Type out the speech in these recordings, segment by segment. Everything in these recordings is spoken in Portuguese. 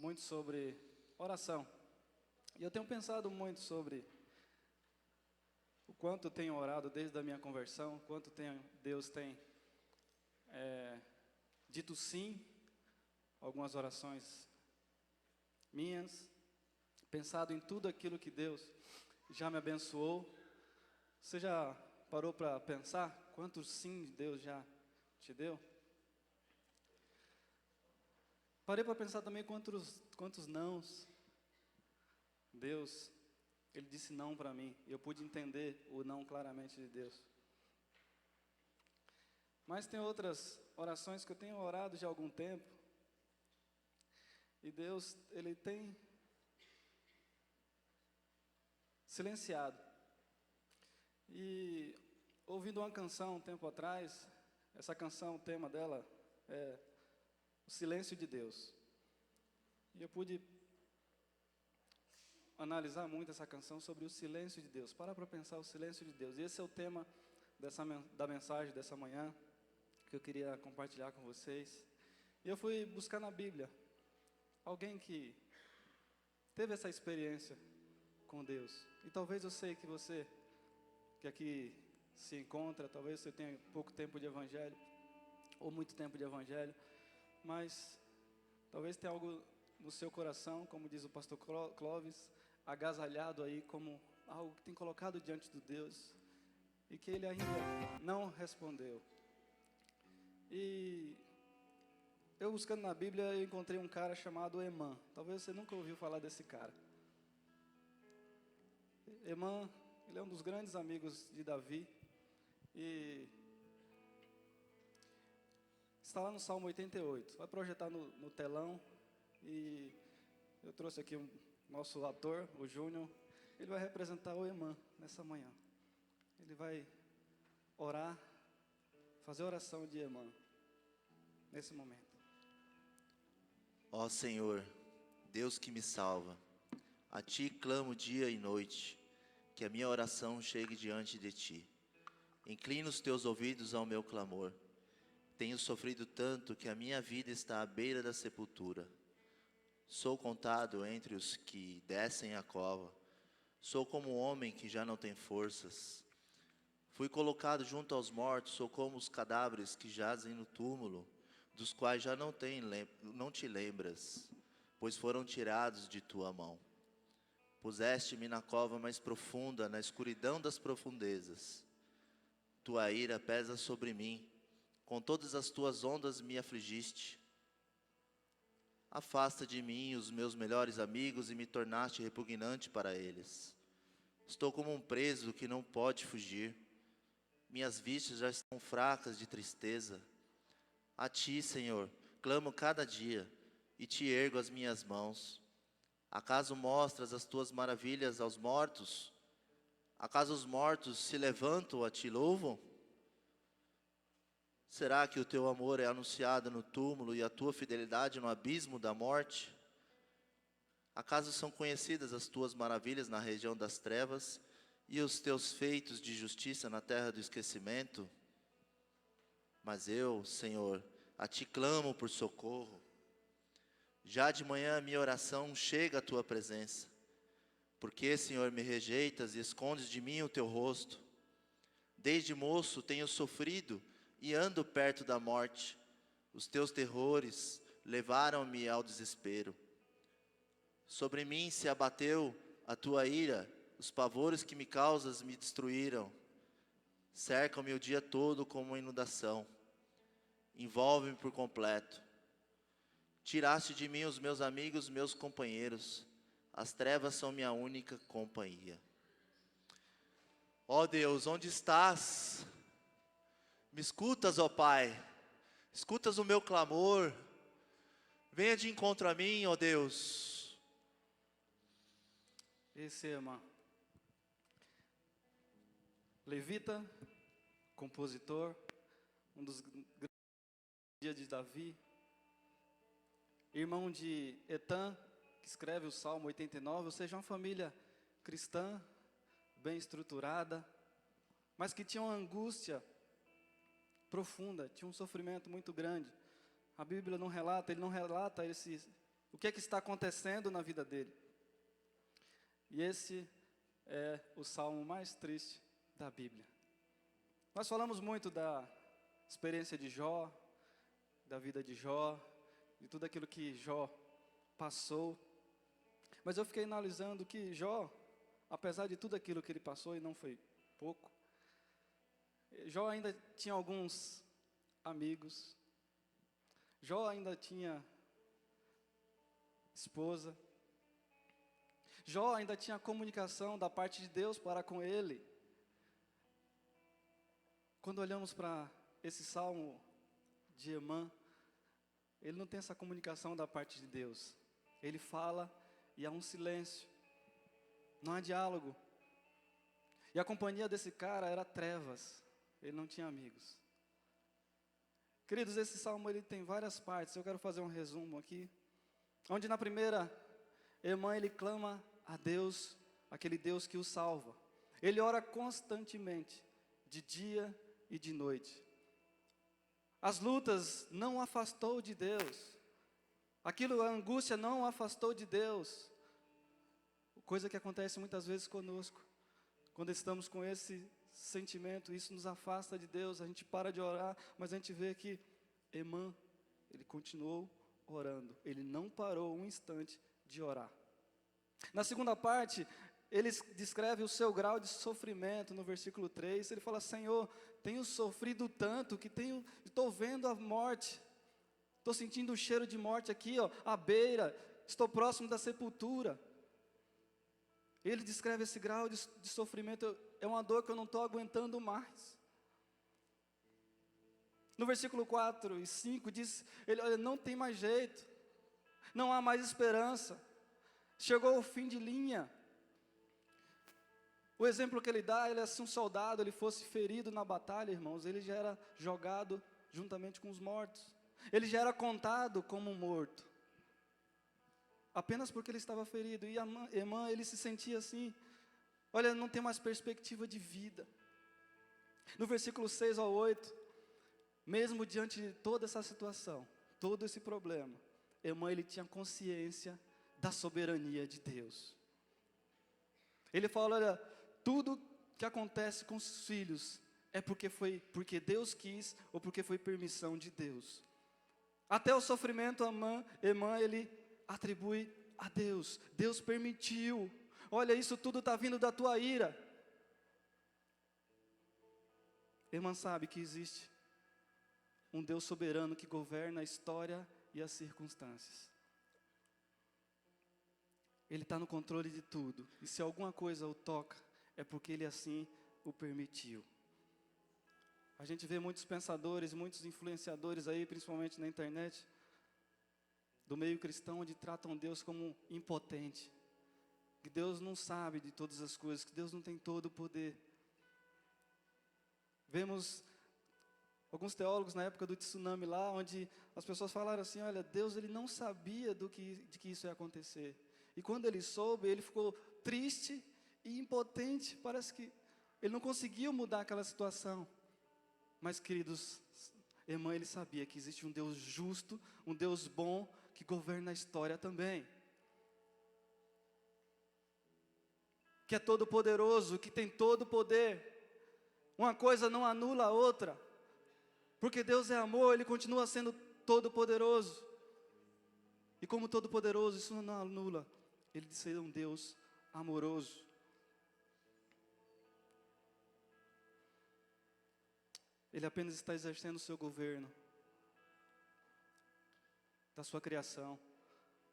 muito sobre oração. E eu tenho pensado muito sobre o quanto eu tenho orado desde a minha conversão, Deus tem dito sim a algumas orações minhas, pensado em tudo aquilo que Deus já me abençoou. Você já parou para pensar quantos sim Deus já te deu? Parei para pensar também quantos nãos Deus, Ele disse não para mim. E eu pude entender o não claramente de Deus. Mas tem outras orações que eu tenho orado já há algum tempo. E Deus, Ele tem silenciado. E ouvindo uma canção um tempo atrás, essa canção, o tema dela é o silêncio de Deus. E eu pude analisar muito essa canção sobre o silêncio de Deus. Para pensar o silêncio de Deus. E esse é o tema da mensagem dessa manhã, que eu queria compartilhar com vocês. E eu fui buscar na Bíblia alguém que teve essa experiência com Deus. E talvez eu sei que você, que aqui se encontra, talvez você tenha pouco tempo de evangelho, ou muito tempo de evangelho, mas talvez tenha algo no seu coração, como diz o pastor Clóvis, agasalhado aí como algo que tem colocado diante de Deus e que Ele ainda não respondeu. E eu buscando na Bíblia, eu encontrei um cara chamado Emã. Talvez você nunca ouviu falar desse cara. Emã, ele é um dos grandes amigos de Davi e está lá no Salmo 88. Vai projetar no telão. E eu trouxe aqui o nosso ator, o Júnior. Ele vai representar o Emã nessa manhã. Ele vai orar, fazer oração de Emã nesse momento. Ó Senhor, Deus que me salva, a Ti clamo dia e noite, que a minha oração chegue diante de Ti. Inclina os Teus ouvidos ao meu clamor. Tenho sofrido tanto que a minha vida está à beira da sepultura. Sou contado entre os que descem a cova. Sou como um homem que já não tem forças. Fui colocado junto aos mortos, sou como os cadáveres que jazem no túmulo, dos quais já não te lembras, pois foram tirados de tua mão. Puseste-me na cova mais profunda, na escuridão das profundezas. Tua ira pesa sobre mim, com todas as tuas ondas me afligiste. Afasta de mim os meus melhores amigos e me tornaste repugnante para eles. Estou como um preso que não pode fugir. Minhas vistas já estão fracas de tristeza. A Ti, Senhor, clamo cada dia e Te ergo as minhas mãos. Acaso mostras as Tuas maravilhas aos mortos? Acaso os mortos se levantam a Te louvam? Será que o Teu amor é anunciado no túmulo e a Tua fidelidade no abismo da morte? Acaso são conhecidas as Tuas maravilhas na região das trevas e os Teus feitos de justiça na terra do esquecimento? Mas eu, Senhor, a Ti clamo por socorro. Já de manhã a minha oração chega à Tua presença. Porque, Senhor, me rejeitas e escondes de mim o Teu rosto? Desde moço tenho sofrido e ando perto da morte. Os Teus terrores levaram-me ao desespero. Sobre mim se abateu a Tua ira, os pavores que me causas me destruíram. Cercam-me o dia todo como uma inundação. Envolve-me por completo. Tiraste de mim os meus amigos, meus companheiros. As trevas são minha única companhia. Ó Deus, onde estás? Me escutas, ó Pai. Escutas o meu clamor. Venha de encontro a mim, ó Deus. Esse é Emã. Levita, compositor, um dos grandes dias de Davi, irmão de Etan, que escreve o Salmo 89, ou seja, uma família cristã, bem estruturada, mas que tinha uma angústia profunda, tinha um sofrimento muito grande. A Bíblia não relata, ele não relata O que é que está acontecendo na vida dele? E esse é o salmo mais triste da Bíblia. Nós falamos muito da experiência de Jó, da vida de Jó, de tudo aquilo que Jó passou. Mas eu fiquei analisando que Jó, apesar de tudo aquilo que ele passou, e não foi pouco, Jó ainda tinha alguns amigos, Jó ainda tinha esposa, Jó ainda tinha comunicação da parte de Deus para com ele. Quando olhamos para esse salmo de Emã, ele não tem essa comunicação da parte de Deus. Ele fala e há um silêncio, não há diálogo. E a companhia desse cara era trevas, ele não tinha amigos. Queridos, esse salmo ele tem várias partes, eu quero fazer um resumo aqui. Onde na primeira, Emã ele clama a Deus, aquele Deus que o salva. Ele ora constantemente, de dia e de noite. As lutas não o afastou de Deus. A angústia não o afastou de Deus. Coisa que acontece muitas vezes conosco. Quando estamos com esse sentimento, isso nos afasta de Deus, a gente para de orar, mas a gente vê que Emã, ele continuou orando. Ele não parou um instante de orar. Na segunda parte, ele descreve o seu grau de sofrimento no versículo 3. Ele fala: Senhor, tenho sofrido tanto que estou vendo a morte. Estou sentindo o cheiro de morte aqui, ó, à beira. Estou próximo da sepultura. Ele descreve esse grau de sofrimento. É uma dor que eu não estou aguentando mais. No versículo 4 e 5 diz, ele, olha, não tem mais jeito. Não há mais esperança. Chegou o fim de linha. O exemplo que ele dá, ele é se um soldado ele fosse ferido na batalha, irmãos, ele já era jogado juntamente com os mortos. Ele já era contado como um morto. Apenas porque ele estava ferido. E Emã, ele se sentia assim. Olha, não tem mais perspectiva de vida. No versículo 6 ao 8, mesmo diante de toda essa situação, todo esse problema, Emã, ele tinha consciência da soberania de Deus. Ele fala, olha, tudo que acontece com os filhos é porque Deus quis ou porque foi permissão de Deus. Até o sofrimento, Emã, ele atribui a Deus. Deus permitiu. Olha, isso tudo está vindo da tua ira. Emã sabe que existe um Deus soberano que governa a história e as circunstâncias. Ele está no controle de tudo. E se alguma coisa o toca, é porque Ele assim o permitiu. A gente vê muitos pensadores, muitos influenciadores aí, principalmente na internet, do meio cristão, onde tratam Deus como impotente. Que Deus não sabe de todas as coisas, que Deus não tem todo o poder. Vemos alguns teólogos na época do tsunami lá, onde as pessoas falaram assim, olha, Deus ele não sabia de que isso ia acontecer. E quando ele soube, ele ficou triste e impotente. Parece que ele não conseguiu mudar aquela situação. Mas, queridos, Emã, ele sabia que existe um Deus justo, um Deus bom, que governa a história também. Que é todo poderoso, que tem todo o poder. Uma coisa não anula a outra. Porque Deus é amor, Ele continua sendo todo poderoso. E como todo poderoso, isso não anula Ele de ser um Deus amoroso. Ele apenas está exercendo o seu governo, da sua criação.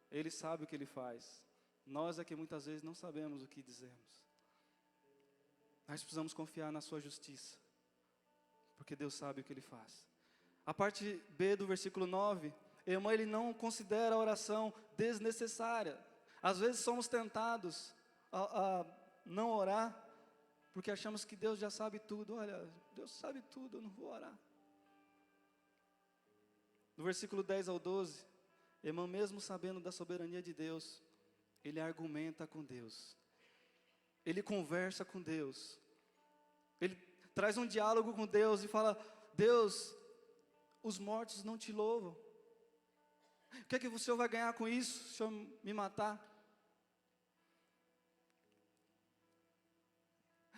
Ele sabe o que Ele faz. Nós é que muitas vezes não sabemos o que dizemos. Nós precisamos confiar na sua justiça, porque Deus sabe o que Ele faz. A parte B do versículo 9, Emã, ele não considera a oração desnecessária. Às vezes somos tentados a não orar, porque achamos que Deus já sabe tudo. Olha, Deus sabe tudo, eu não vou orar. No versículo 10 ao 12, Emã, mesmo sabendo da soberania de Deus, ele argumenta com Deus. Ele conversa com Deus. Ele traz um diálogo com Deus e fala, Deus, os mortos não te louvam. O que é que o Senhor vai ganhar com isso, se eu me matar?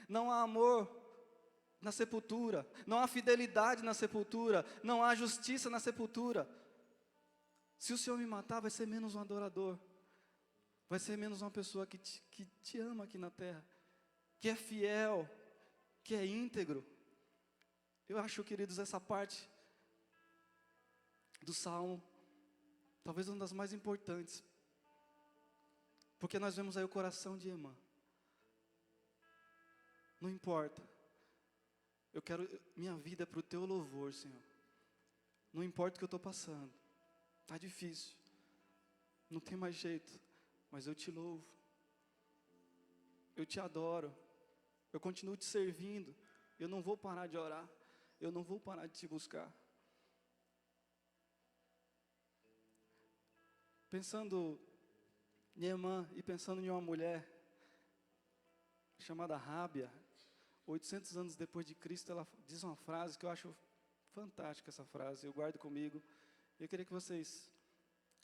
Não há amor na sepultura, não há fidelidade na sepultura, não há justiça na sepultura. Se o Senhor me matar, vai ser menos um adorador, vai ser menos uma pessoa que te ama aqui na terra, que é fiel, que é íntegro. Eu acho, queridos, essa parte do Salmo, talvez uma das mais importantes, porque nós vemos aí o coração de Emã. Não importa, eu quero, minha vida é para o teu louvor, Senhor. Não importa o que eu estou passando, está difícil, não tem mais jeito, mas eu te louvo, eu te adoro, eu continuo te servindo, eu não vou parar de orar, eu não vou parar de te buscar. Pensando em Emã e pensando em uma mulher chamada Rábia, 800 anos depois de Cristo, ela diz uma frase que eu acho fantástica, essa frase, eu guardo comigo. Eu queria que vocês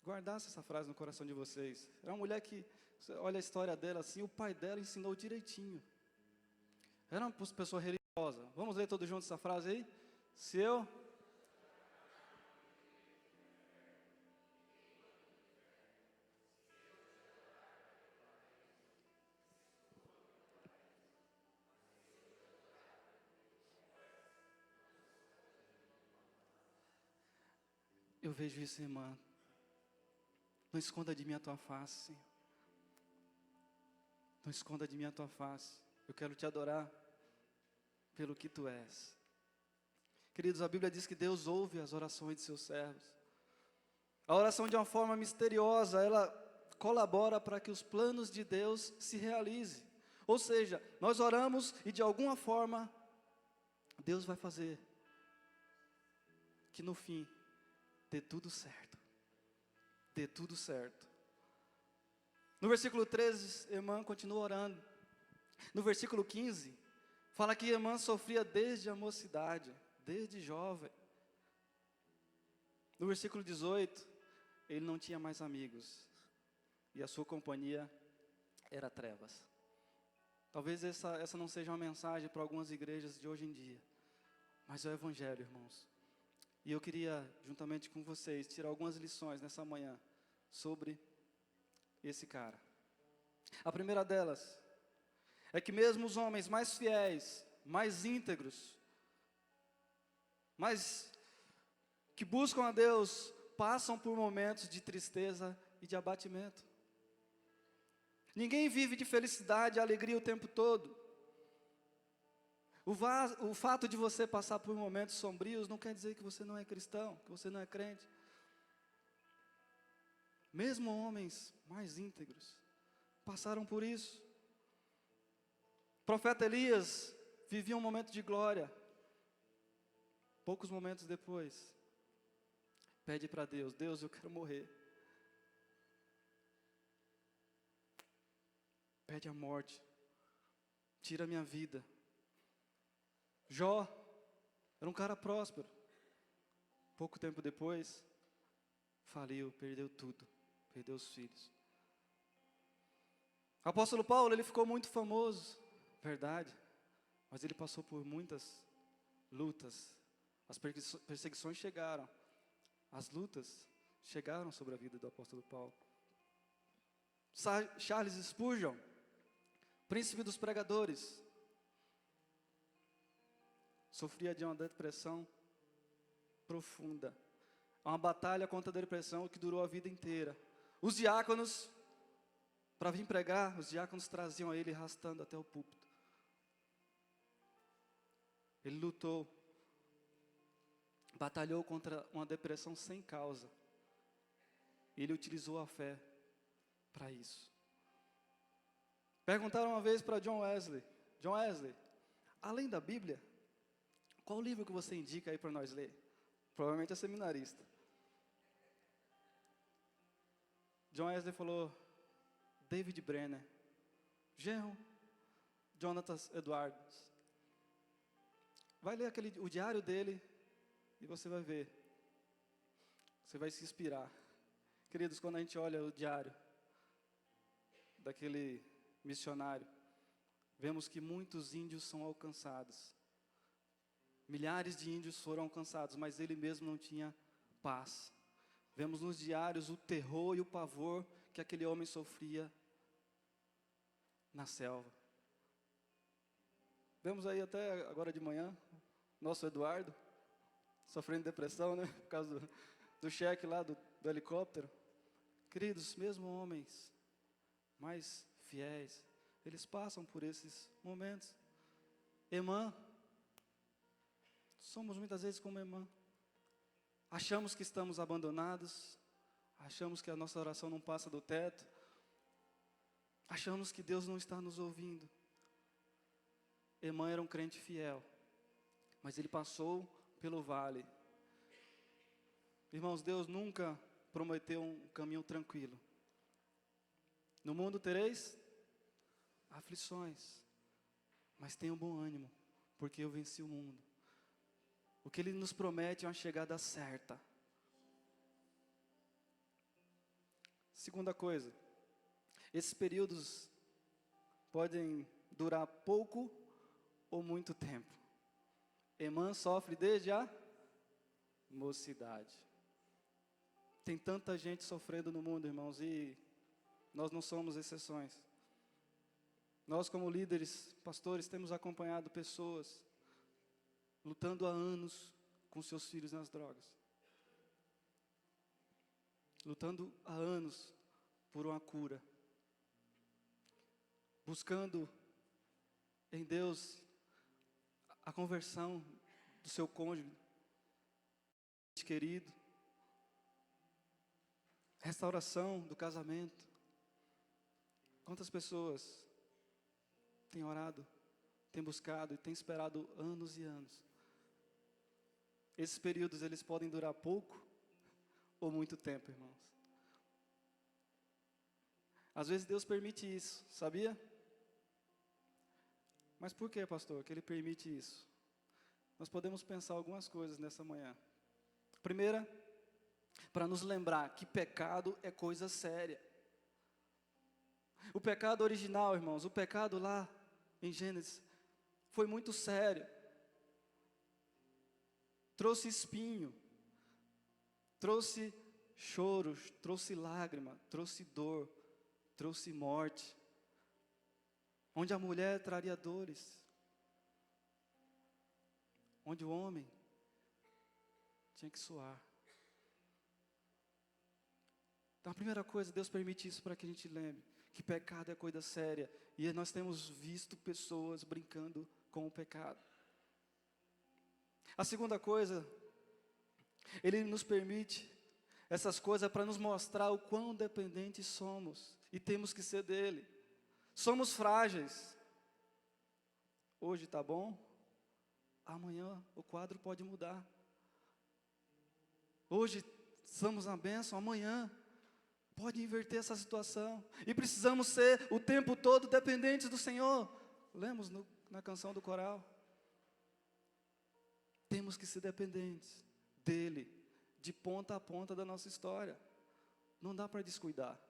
guardassem essa frase no coração de vocês. É uma mulher que, você olha a história dela assim, o pai dela ensinou direitinho. Era uma pessoa religiosa. Vamos ler todos juntos essa frase aí? Se eu... Eu vejo isso, irmã. Não esconda de mim a tua face, Senhor. Não esconda de mim a tua face. Eu quero te adorar pelo que tu és. Queridos, a Bíblia diz que Deus ouve as orações de seus servos. A oração, de uma forma misteriosa, ela colabora para que os planos de Deus se realizem. Ou seja, nós oramos e de alguma forma, Deus vai fazer que no fim dê tudo certo. Dê tudo certo. No versículo 13, Emã continua orando. No versículo 15, fala que Emã sofria desde a mocidade, desde jovem. No versículo 18, ele não tinha mais amigos, e a sua companhia era trevas. Talvez essa não seja uma mensagem para algumas igrejas de hoje em dia, mas é o Evangelho, irmãos. E eu queria, juntamente com vocês, tirar algumas lições nessa manhã sobre esse cara. A primeira delas é que mesmo os homens mais fiéis, mais íntegros, mais que buscam a Deus, passam por momentos de tristeza e de abatimento. Ninguém vive de felicidade e alegria o tempo todo. O fato de você passar por momentos sombrios não quer dizer que você não é cristão, que você não é crente. Mesmo homens mais íntegros passaram por isso. O profeta Elias vivia um momento de glória. Poucos momentos depois, pede para Deus: Deus, eu quero morrer. Pede a morte. Tira a minha vida. Jó era um cara próspero. Pouco tempo depois, faliu, perdeu tudo. Perdeu os filhos. O apóstolo Paulo, ele ficou muito famoso, verdade, mas ele passou por muitas lutas. As perseguições chegaram, as lutas chegaram sobre a vida do apóstolo Paulo. Charles Spurgeon, príncipe dos pregadores, sofria de uma depressão profunda, uma batalha contra a depressão que durou a vida inteira. Os diáconos, para vir pregar, os diáconos traziam a ele arrastando até o púlpito. Ele lutou, batalhou contra uma depressão sem causa. Ele utilizou a fé para isso. Perguntaram uma vez para John Wesley: John Wesley, além da Bíblia, qual livro que você indica aí para nós ler? Provavelmente é seminarista. John Wesley falou: David Brenner, genro, Jonathan Edwards. Vai ler o diário dele e você vai ver. Você vai se inspirar. Queridos, quando a gente olha o diário daquele missionário, vemos que muitos índios são alcançados. Milhares de índios foram alcançados, mas ele mesmo não tinha paz. Vemos nos diários o terror e o pavor que aquele homem sofria na selva. Vemos aí até agora de manhã, nosso Eduardo, sofrendo depressão, né? Por causa do cheque lá do helicóptero. Queridos, mesmo homens mais fiéis, eles passam por esses momentos. Emã, somos muitas vezes como Emã. Achamos que estamos abandonados, achamos que a nossa oração não passa do teto, achamos que Deus não está nos ouvindo. Emã era um crente fiel, mas ele passou pelo vale. Irmãos, Deus nunca prometeu um caminho tranquilo. No mundo tereis aflições, mas tenham bom ânimo, porque eu venci o mundo. O que Ele nos promete é uma chegada certa. Segunda coisa, esses períodos podem durar pouco ou muito tempo. Emã sofre desde a mocidade. Tem tanta gente sofrendo no mundo, irmãos, e nós não somos exceções. Nós, como líderes, pastores, temos acompanhado pessoas lutando há anos com seus filhos nas drogas. Lutando há anos por uma cura. Buscando em Deus a conversão do seu cônjuge querido. Restauração do casamento. Quantas pessoas têm orado, têm buscado e têm esperado anos e anos. Esses períodos, eles podem durar pouco ou muito tempo, irmãos. Às vezes Deus permite isso, sabia? Mas por que, pastor, que Ele permite isso? Nós podemos pensar algumas coisas nessa manhã. Primeira, para nos lembrar que pecado é coisa séria. O pecado original, irmãos, o pecado lá em Gênesis, foi muito sério. Trouxe espinho, trouxe choro, trouxe lágrima, trouxe dor, trouxe morte. Onde a mulher traria dores. Onde o homem tinha que suar. Então a primeira coisa, Deus permite isso para que a gente lembre que pecado é coisa séria. E nós temos visto pessoas brincando com o pecado. A segunda coisa, Ele nos permite essas coisas para nos mostrar o quão dependentes somos. E temos que ser dEle. Somos frágeis. Hoje está bom, amanhã o quadro pode mudar. Hoje estamos na bênção, amanhã pode inverter essa situação. E precisamos ser o tempo todo dependentes do Senhor. Lemos na canção do coral. Temos que ser dependentes dEle, de ponta a ponta da nossa história. Não dá para descuidar.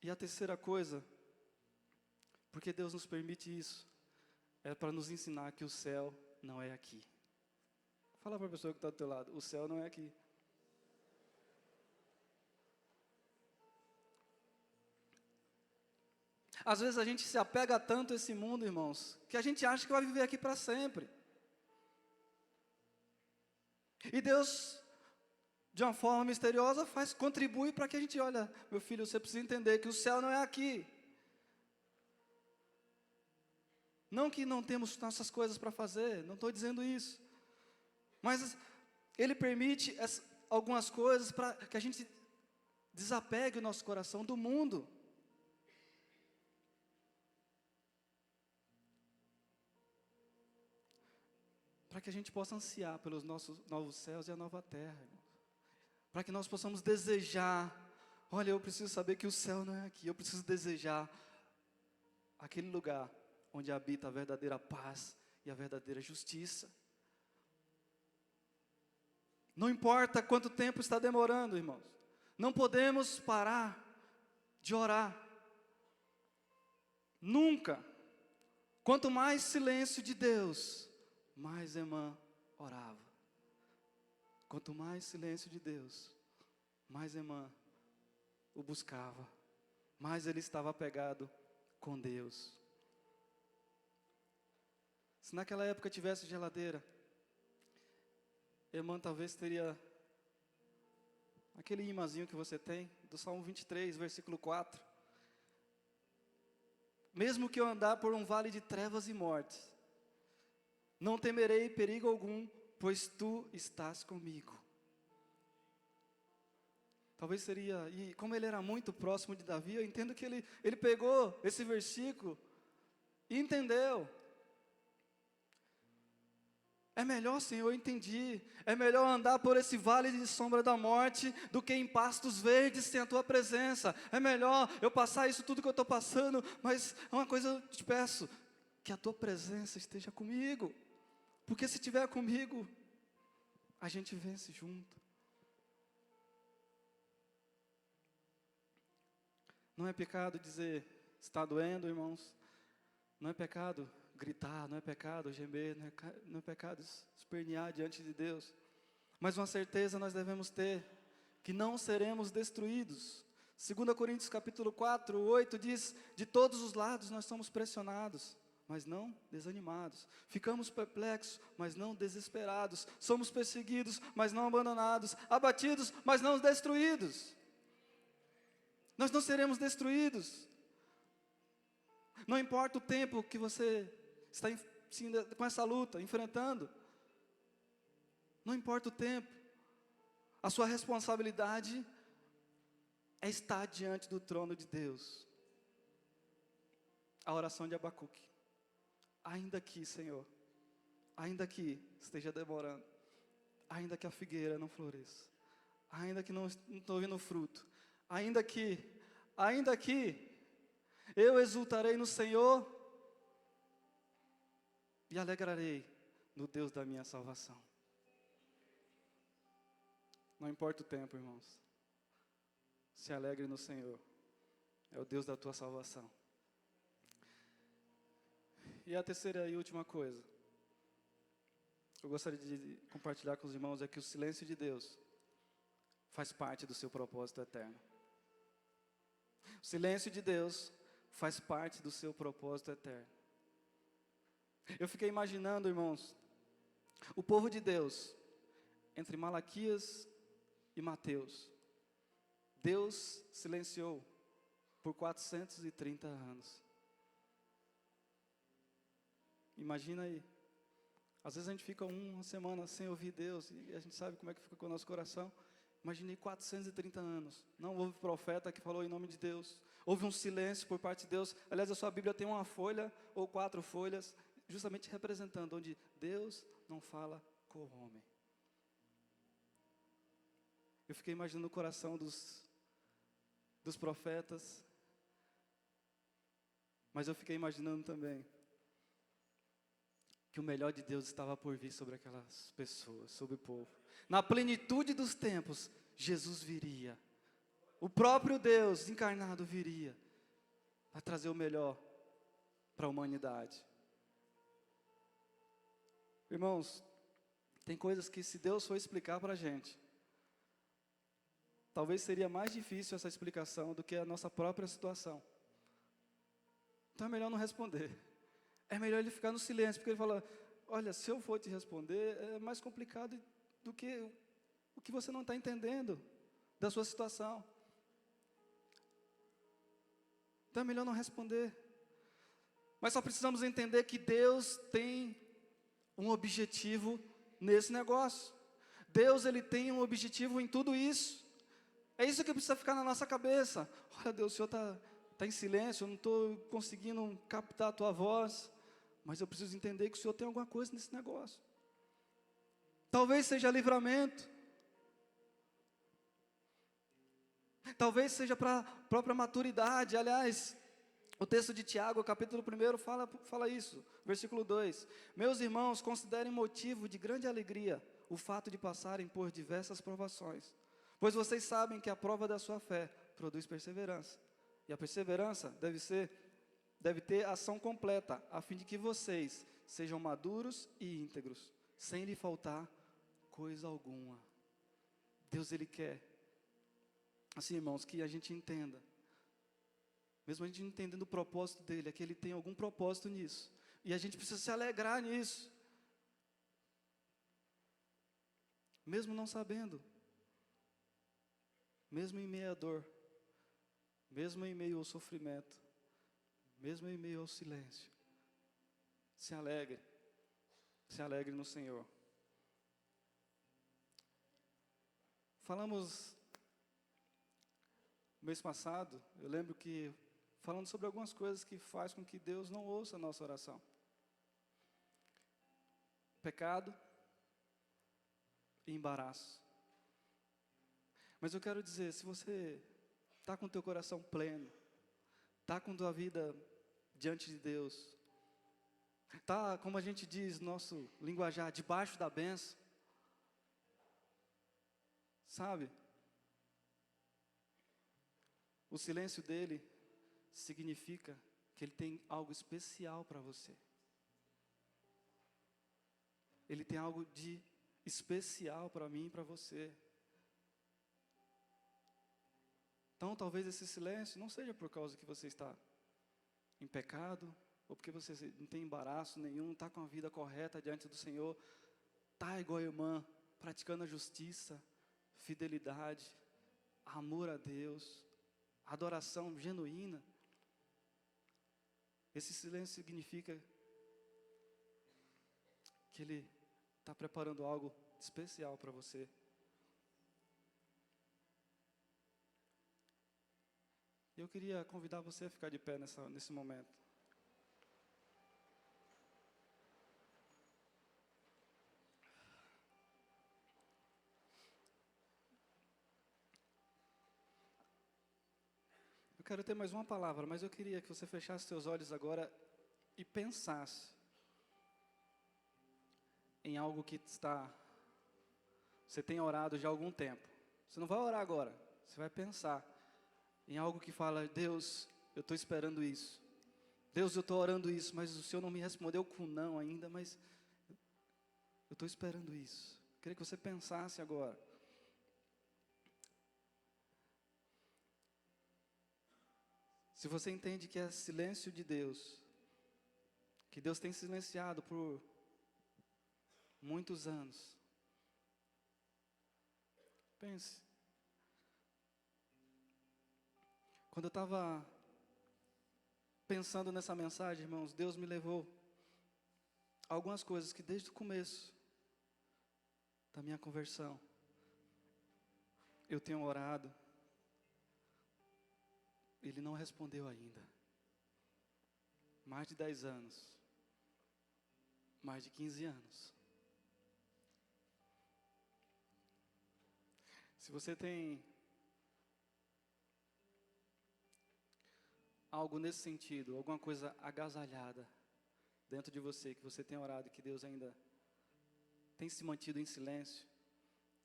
E a terceira coisa, porque Deus nos permite isso, é para nos ensinar que o céu não é aqui. Fala para a pessoa que está do teu lado, o céu não é aqui. Às vezes a gente se apega tanto a esse mundo, irmãos, que a gente acha que vai viver aqui para sempre. E Deus, de uma forma misteriosa, contribui para que a gente, olha, meu filho, você precisa entender que o céu não é aqui. Não que não temos nossas coisas para fazer, não estou dizendo isso. Mas Ele permite algumas coisas para que a gente desapegue o nosso coração do mundo. Para que a gente possa ansiar pelos nossos novos céus e a nova terra, irmãos. Para que nós possamos desejar, olha, eu preciso saber que o céu não é aqui, eu preciso desejar aquele lugar onde habita a verdadeira paz e a verdadeira justiça. Não importa quanto tempo está demorando, irmãos. Não podemos parar de orar. Nunca. Quanto mais silêncio de Deus, mais irmã orava. Quanto mais silêncio de Deus, mais irmã o buscava. Mais ele estava apegado com Deus. Se naquela época tivesse geladeira, irmã talvez teria aquele imãzinho que você tem, do Salmo 23, versículo 4. Mesmo que eu andar por um vale de trevas e mortes, não temerei perigo algum, pois tu estás comigo. Talvez seria, e como ele era muito próximo de Davi, eu entendo que ele pegou esse versículo e entendeu. É melhor, Senhor, eu entendi. É melhor andar por esse vale de sombra da morte do que em pastos verdes sem a Tua presença. É melhor eu passar isso tudo que eu estou passando, mas uma coisa eu te peço, que a Tua presença esteja comigo. Porque se estiver comigo, a gente vence junto. Não é pecado dizer, está doendo, irmãos. Não é pecado gritar, não é pecado gemer, não é pecado espernear diante de Deus. Mas uma certeza nós devemos ter, que não seremos destruídos. 2 Coríntios capítulo 4, 8 diz, de todos os lados nós somos pressionados, mas não desanimados. Ficamos perplexos, mas não desesperados. Somos perseguidos, mas não abandonados. Abatidos, mas não destruídos. Nós não seremos destruídos. Não importa o tempo que você está com essa luta, enfrentando. Não importa o tempo. A sua responsabilidade é estar diante do trono de Deus. A oração de Abacuque. Ainda que, Senhor, ainda que esteja demorando, ainda que a figueira não floresça, ainda que não estou vendo fruto, ainda que eu exultarei no Senhor e alegrarei no Deus da minha salvação. Não importa o tempo, irmãos. Se alegre no Senhor. É o Deus da tua salvação. E a terceira e última coisa, eu gostaria de compartilhar com os irmãos, é que o silêncio de Deus faz parte do seu propósito eterno. O silêncio de Deus faz parte do seu propósito eterno. Eu fiquei imaginando, irmãos, o povo de Deus, entre Malaquias e Mateus, Deus silenciou por 430 anos. Imagina aí. Às vezes a gente fica uma semana sem ouvir Deus, e a gente sabe como é que fica com o nosso coração. Imaginei 430 anos. Não houve profeta que falou em nome de Deus. Houve um silêncio por parte de Deus. Aliás, a sua Bíblia tem uma folha ou 4 folhas, justamente representando onde Deus não fala com o homem. Eu fiquei imaginando o coração dos profetas, mas eu fiquei imaginando também que o melhor de Deus estava por vir sobre aquelas pessoas, sobre o povo. Na plenitude dos tempos, Jesus viria. O próprio Deus encarnado viria a trazer o melhor para a humanidade. Irmãos, tem coisas que se Deus for explicar para a gente, talvez seria mais difícil essa explicação do que a nossa própria situação. Então é melhor não responder. É melhor ele ficar no silêncio, porque ele fala, olha, se eu for te responder, é mais complicado do que o que você não está entendendo da sua situação. Então é melhor não responder. Mas só precisamos entender que Deus tem um objetivo nesse negócio. Deus, Ele tem um objetivo em tudo isso. É isso que precisa ficar na nossa cabeça. Olha, Deus, o Senhor está em silêncio, eu não estou conseguindo captar a Tua voz, mas eu preciso entender que o Senhor tem alguma coisa nesse negócio. Talvez seja livramento. Talvez seja para a própria maturidade. Aliás, o texto de Tiago, capítulo 1, fala isso. Versículo 2. Meus irmãos, considerem motivo de grande alegria o fato de passarem por diversas provações, pois vocês sabem que a prova da sua fé produz perseverança. E a perseverança deve ter ação completa, a fim de que vocês sejam maduros e íntegros, sem lhe faltar coisa alguma. Deus, Ele quer, assim, irmãos, que a gente entenda, mesmo a gente não entendendo o propósito dEle, é que Ele tem algum propósito nisso, e a gente precisa se alegrar nisso, mesmo não sabendo, mesmo em meio à dor, mesmo em meio ao sofrimento, mesmo em meio ao silêncio. Se alegre no Senhor. Falamos mês passado, eu lembro que falando sobre algumas coisas que faz com que Deus não ouça a nossa oração. Pecado e embaraço. Mas eu quero dizer, se você está com o teu coração pleno, está com a tua vida diante de Deus, está, como a gente diz, nosso linguajar, debaixo da bênção, sabe? O silêncio dele significa que ele tem algo especial para você. Ele tem algo de especial para mim e para você. Então, talvez esse silêncio não seja por causa que você está em pecado, ou porque você não tem embaraço nenhum, está com a vida correta diante do Senhor, está igual a irmã, praticando a justiça, fidelidade, amor a Deus, adoração genuína. Esse silêncio significa que Ele está preparando algo especial para você. Eu queria convidar você a ficar de pé nesse momento. Eu quero ter mais uma palavra, mas eu queria que você fechasse seus olhos agora e pensasse em algo que você tem orado já há algum tempo. Você não vai orar agora, você vai pensar em algo que fala: Deus, eu estou esperando isso. Deus, eu estou orando isso, mas o Senhor não me respondeu com não ainda, mas eu estou esperando isso. Eu queria que você pensasse agora. Se você entende que é silêncio de Deus, que Deus tem silenciado por muitos anos, pense. Quando eu estava pensando nessa mensagem, irmãos, Deus me levou a algumas coisas que desde o começo da minha conversão, eu tenho orado, Ele não respondeu ainda. Mais de 10 anos, mais de 15 anos. Se você tem algo nesse sentido, alguma coisa agasalhada dentro de você, que você tem orado, que Deus ainda tem se mantido em silêncio,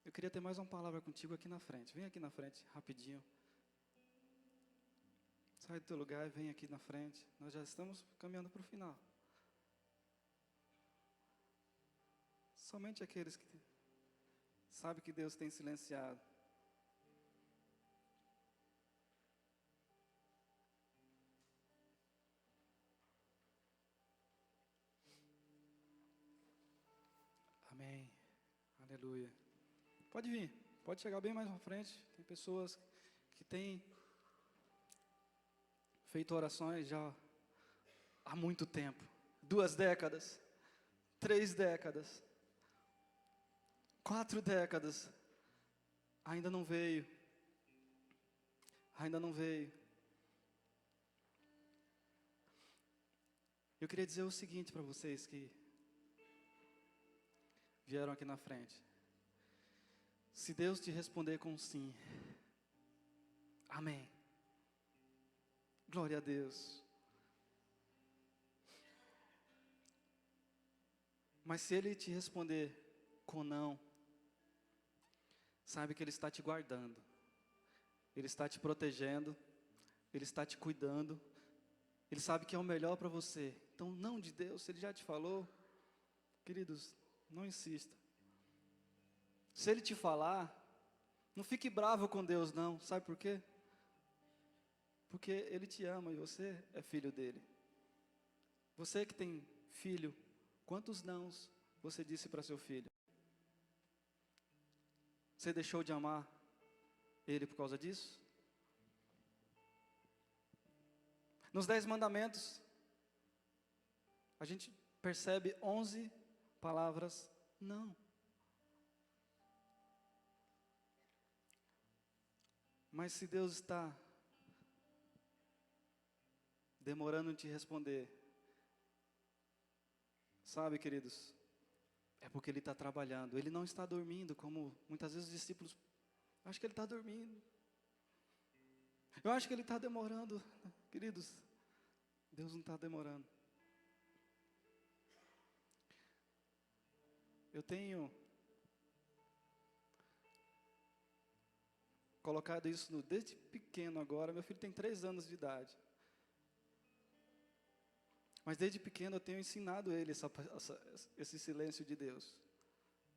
eu queria ter mais uma palavra contigo aqui na frente. Vem aqui na frente, rapidinho. Sai do teu lugar e vem aqui na frente. Nós já estamos caminhando para o final. Somente aqueles que sabem que Deus tem silenciado. Amém. Aleluia. Pode vir. Pode chegar bem mais à frente. Tem pessoas que têm feito orações já há muito tempo. 2 décadas. 3 décadas. 4 décadas. Ainda não veio. Ainda não veio. Eu queria dizer o seguinte para vocês que vieram aqui na frente. Se Deus te responder com sim, amém. Glória a Deus. Mas se Ele te responder com não, Saiba que Ele está te guardando, Ele está te protegendo, Ele está te cuidando, Ele sabe que é o melhor para você. Então, não de Deus, se Ele já te falou, queridos, não insista. Se Ele te falar, não fique bravo com Deus não, sabe por quê? Porque Ele te ama e você é filho dEle. Você que tem filho, quantos nãos você disse para seu filho? Você deixou de amar Ele por causa disso? Nos 10 mandamentos, a gente percebe 11 palavras não. Mas se Deus está demorando em te responder, sabe, queridos, é porque Ele está trabalhando. Ele não está dormindo, como muitas vezes os discípulos, acho que Ele está dormindo. Eu acho que Ele está demorando. Queridos, Deus não está demorando. Eu tenho colocado isso desde pequeno agora. Meu filho tem 3 anos de idade. Mas desde pequeno eu tenho ensinado ele esse silêncio de Deus.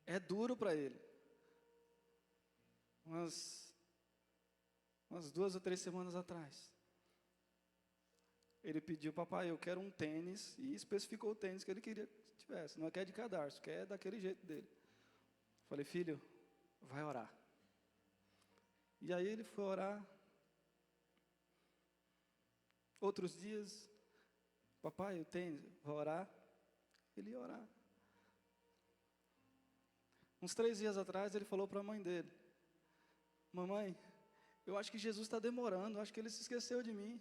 É duro para ele. Umas 2 ou 3 semanas atrás, ele pediu: papai, eu quero um tênis, e especificou o tênis que ele queria que tivesse. Não quer de cadarço, quer daquele jeito dele. Falei: filho, vai orar. E aí ele foi orar. Outros dias, papai, o tênis, vai orar. Ele ia orar. Uns 3 dias atrás, ele falou para a mãe dele: mamãe, eu acho que Jesus está demorando, eu acho que Ele se esqueceu de mim.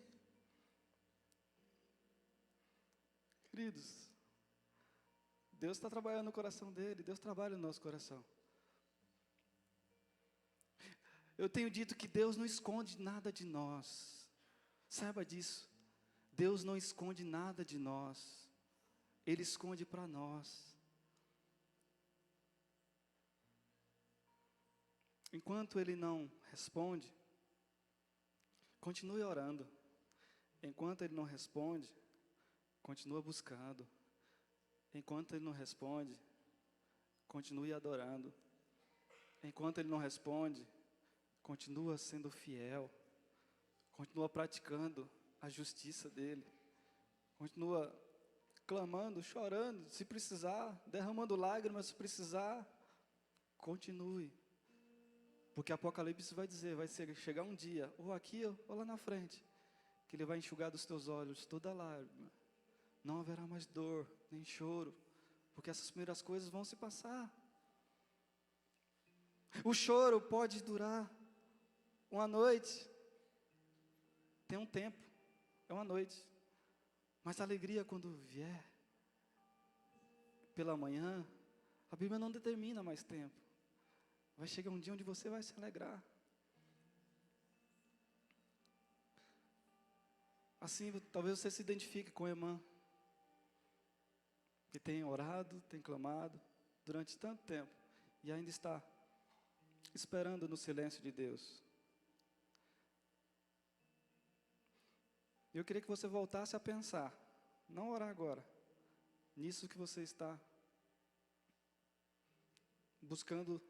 Queridos, Deus está trabalhando no coração dele, Deus trabalha no nosso coração. Eu tenho dito que Deus não esconde nada de nós. Saiba disso. Deus não esconde nada de nós. Ele esconde para nós. Enquanto Ele não responde, continue orando. Enquanto Ele não responde, continue buscando. Enquanto Ele não responde, continue adorando. Enquanto Ele não responde, continua sendo fiel. Continua praticando a justiça dEle. Continua clamando, chorando, se precisar, derramando lágrimas, se precisar. Continue. Porque Apocalipse vai dizer, chegar um dia, ou aqui ou lá na frente, que Ele vai enxugar dos teus olhos toda lágrima. Não haverá mais dor, nem choro, porque essas primeiras coisas vão se passar. O choro pode durar uma noite, tem um tempo, é uma noite. Mas a alegria, quando vier pela manhã, a Bíblia não determina mais tempo. Vai chegar um dia onde você vai se alegrar. Assim, talvez você se identifique com a irmã que tem orado, tem clamado durante tanto tempo e ainda está esperando no silêncio de Deus. Eu queria que você voltasse a pensar, não orar agora, nisso que você está buscando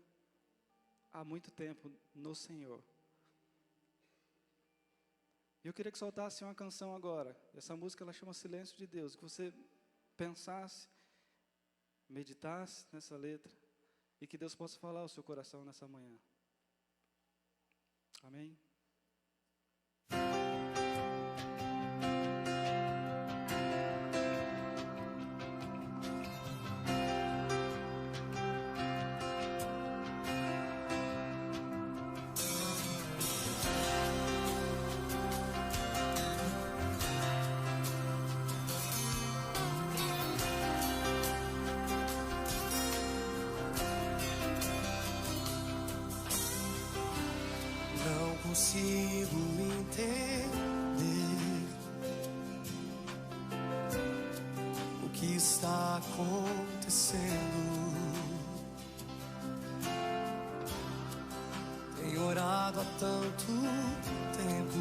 há muito tempo no Senhor. Eu queria que soltasse uma canção agora. Essa música ela chama Silêncio de Deus. Que você pensasse, meditasse nessa letra e que Deus possa falar ao seu coração nessa manhã. Amém? Não consigo entender o que está acontecendo. tanto tempo,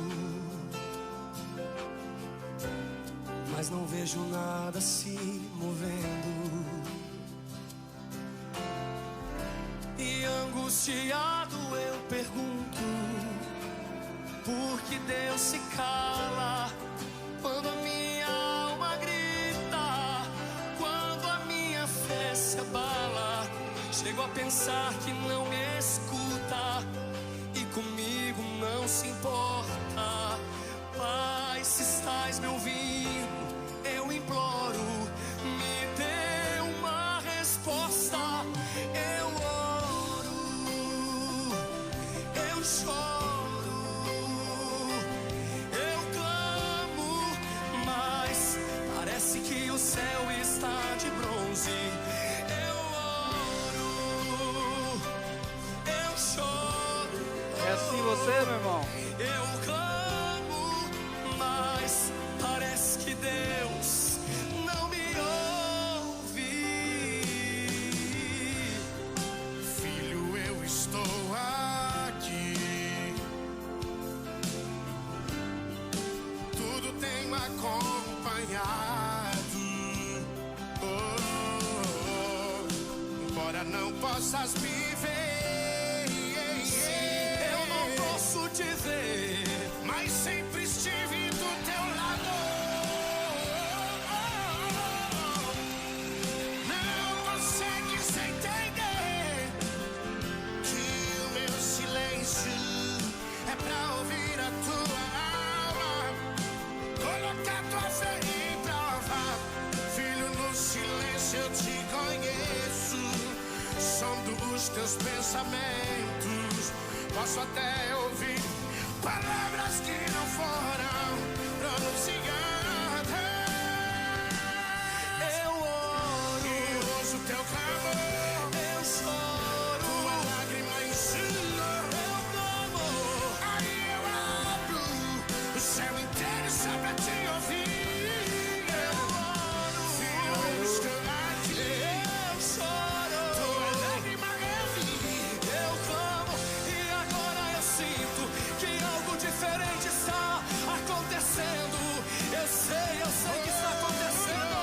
mas não vejo nada se movendo. E angustiado eu pergunto, por que Deus se cala quando a minha alma grita, quando a minha fé se abala? Chego a pensar que não me escuta e comigo não se importa. Pai, se estás me ouvindo, eu imploro, me dê uma resposta. Eu oro, eu choro, eu clamo, mas parece que o céu está de bronze. Eu oro, eu choro. É assim você, meu irmão? Eu clamo, mas parece que Deus não me ouve. Filho, eu estou aqui. Tudo tem me acompanhado. Embora não possas me ver, eu não posso te ver, mas sempre estive do teu lado. Não consegues entender que o meu silêncio é pra ouvir a tua alma, colocar tua fé em prova. Filho, no silêncio eu te conheço, som dos teus pensamentos. Posso até ouvir palavras que não foram pronunciadas. Eu oro e ouço teu clamor. Eu choro, tua lágrima ensina. Eu clamo, aí eu abro o céu inteiro só pra te ouvir. Eu oro, filho, eu estou aqui. Eu choro, tua lágrima eu vi. Eu clamo e agora eu sinto que algo diferente está acontecendo. Eu sei que está acontecendo.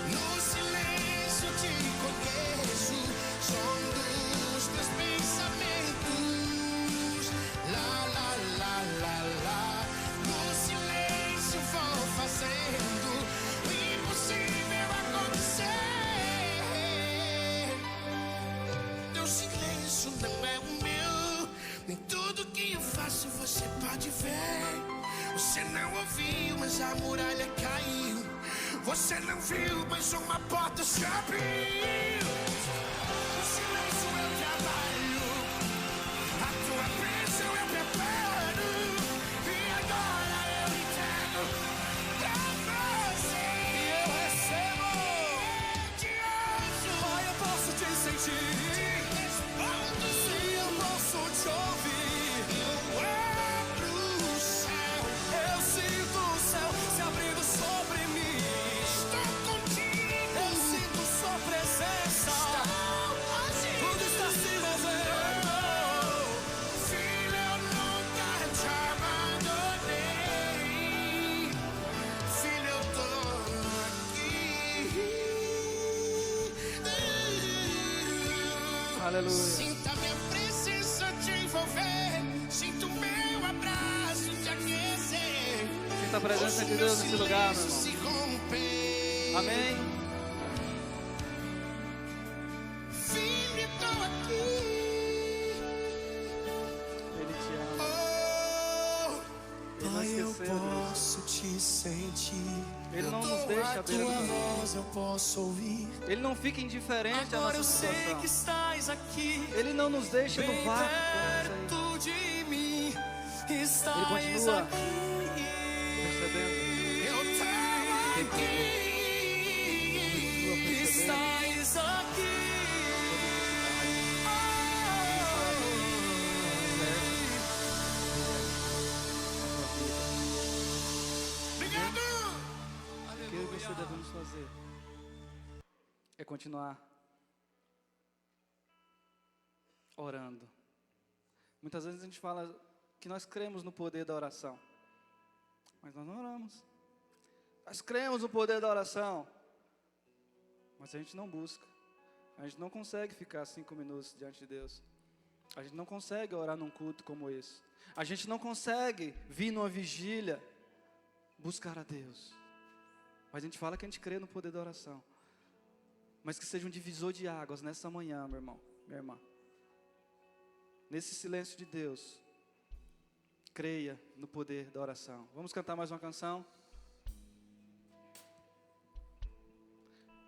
No silêncio te conheço, som dos teus pensamentos. Lá, lá, lá, lá, lá. No silêncio vou fazendo o impossível acontecer. Teu silêncio não é o meu, nem tudo que eu faço você pode ver. Você não ouviu, mas a muralha caiu. Você não viu, mas uma porta se abriu. No silêncio eu trabalho, a tua bênção eu preparo. E agora eu entrego pra você. E eu recebo. Te ouço. Pai, eu posso te sentir. Se eu posso te ouvir, eu abro o céu. Eu sinto o céu se abrindo sobre mim. Estou contigo. Eu sinto sua presença. Tudo está se movendo. Filho, eu nunca te abandonei. Filho, eu tô aqui. Aleluia. Sinta minha presença te envolver. Sinto meu abraço te aquecer. Sinta a presença de Deus nesse lugar, meu irmão. Se romper. Amém. Filho, tô aqui. Ele te ama. Oh, Ele não Pai, eu esqueceu, Deus. posso te sentir. Ele não nos deixa à beira do tua caminho. voz eu posso ouvir. Ele não fica indiferente à Agora nossa eu sei situação. que estás aqui, Ele não nos deixa no bem vácuo. perto de mim. Estás continua aqui. percebendo. Eu tô aqui. Estás aqui. Obrigado. O que eu e você devemos fazer é continuar orando. Muitas vezes a gente fala que nós cremos no poder da oração, mas nós não oramos. Nós cremos no poder da oração, mas a gente não busca. A gente não consegue ficar 5 minutos diante de Deus. A gente não consegue orar num culto como esse. A gente não consegue vir numa vigília buscar a Deus. Mas a gente fala que a gente crê no poder da oração. Mas que seja um divisor de águas nessa manhã, meu irmão, minha irmã. Nesse silêncio de Deus, creia no poder da oração. Vamos cantar mais uma canção?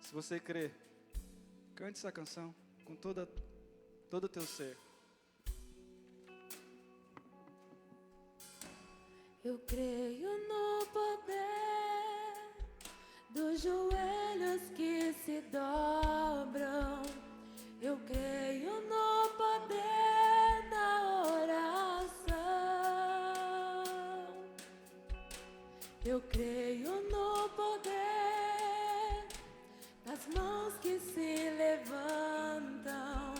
Se você crê, cante essa canção com todo o teu ser. Eu creio no poder dos joelhos que se dobram. Eu creio no poder da oração. Eu creio no poder das mãos que se levantam.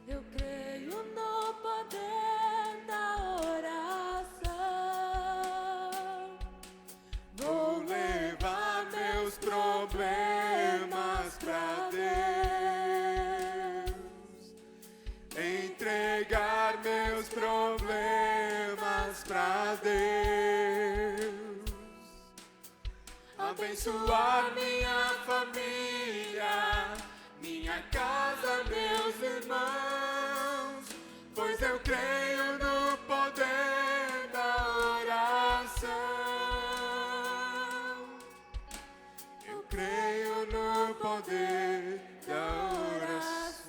Eu creio no poder da oração. Vou levar meus problemas pra Deus, entregar meus problemas pra Deus, abençoar minha família, minha casa, meus irmãos, pois eu creio no poder da oração. Eu creio no poder da oração.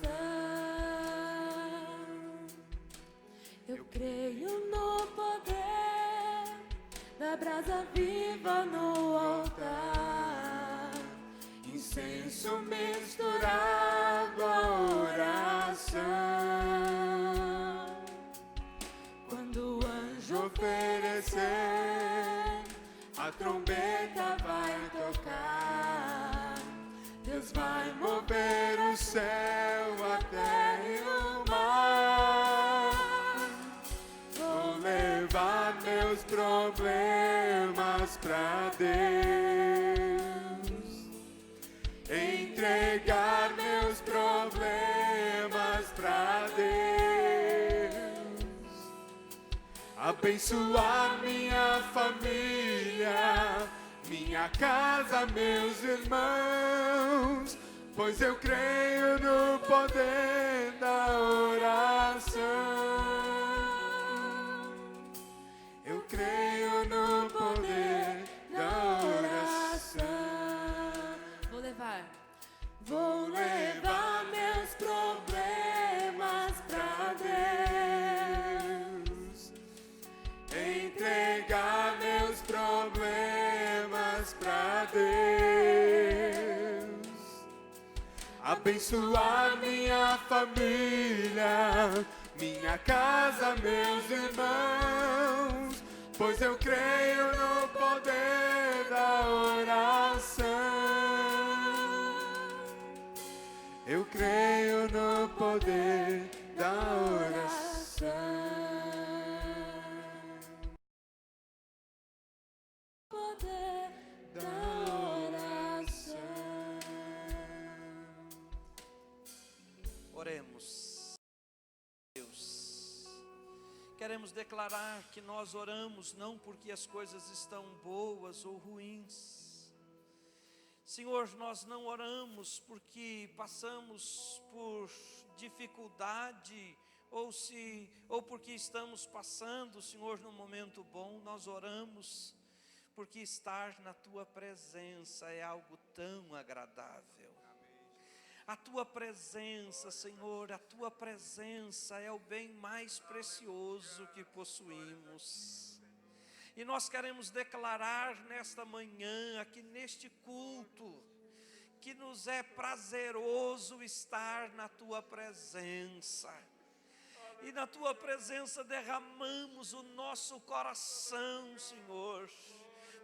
Eu creio no poder da brasa viva no altar, incenso misturado à oração. Quando o anjo oferecer, a trombeta vai tocar. Deus vai mover o céu, a terra e o mar. Vou levar meus problemas pra Deus, entregar meus problemas pra Deus, abençoar minha família, minha casa, meus irmãos, pois eu creio no poder da oração. Eu creio no poder da oração. Vou levar meus problemas pra Deus, entregar meus problemas pra Deus, abençoar minha família, minha casa, meus irmãos, pois eu creio no poder da oração. Eu creio no poder da oração. Poder da oração. Oremos. Deus, queremos declarar que nós oramos não porque as coisas estão boas ou ruins. Senhor, nós não oramos porque passamos por dificuldade ou porque estamos passando, Senhor, num momento bom. Nós oramos porque estar na Tua presença é algo tão agradável. A Tua presença, Senhor, a Tua presença é o bem mais precioso que possuímos. E nós queremos declarar nesta manhã, aqui neste culto, que nos é prazeroso estar na Tua presença. E na Tua presença derramamos o nosso coração, Senhor.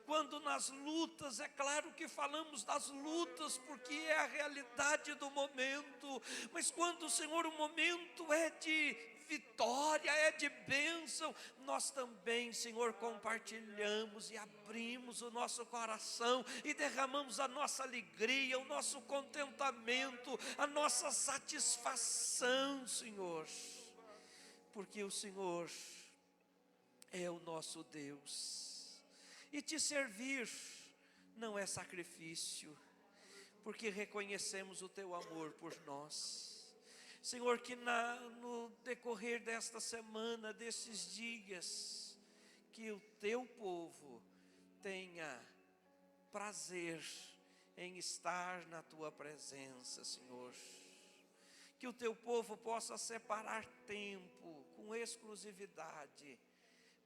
Quando nas lutas, é claro que falamos das lutas, porque é a realidade do momento. Mas quando, Senhor, o momento é de vitória, é de bênção, nós também, Senhor, compartilhamos e abrimos o nosso coração e derramamos a nossa alegria, o nosso contentamento, a nossa satisfação, Senhor, porque o Senhor é o nosso Deus, e te servir não é sacrifício, porque reconhecemos o teu amor por nós. Senhor, que no decorrer desta semana, desses dias, que o teu povo tenha prazer em estar na tua presença, Senhor. Que o teu povo possa separar tempo com exclusividade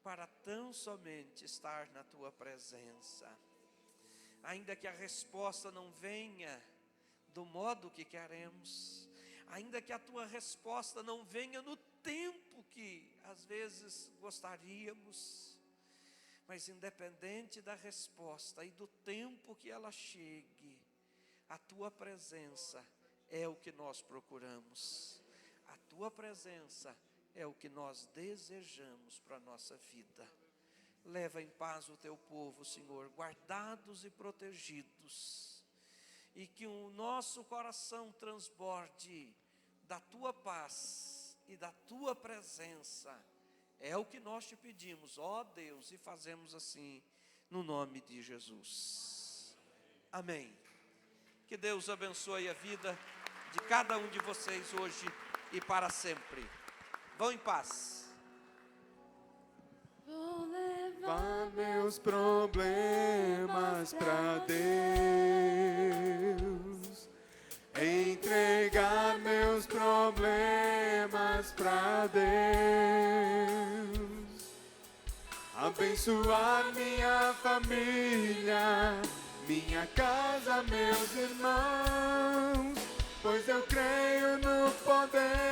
para tão somente estar na tua presença. Ainda que a resposta não venha do modo que queremos, ainda que a tua resposta não venha no tempo que às vezes gostaríamos, mas independente da resposta e do tempo que ela chegue, a tua presença é o que nós procuramos, a tua presença é o que nós desejamos para a nossa vida. Leva em paz o teu povo, Senhor, guardados e protegidos, e que o nosso coração transborde da tua paz e da tua presença. É o que nós te pedimos, ó Deus, e fazemos assim no nome de Jesus. Amém. Que Deus abençoe a vida de cada um de vocês hoje e para sempre. Vão em paz. Vou levar meus problemas pra Deus, entregar meus problemas pra Deus, abençoar minha família, minha casa, meus irmãos, pois eu creio no poder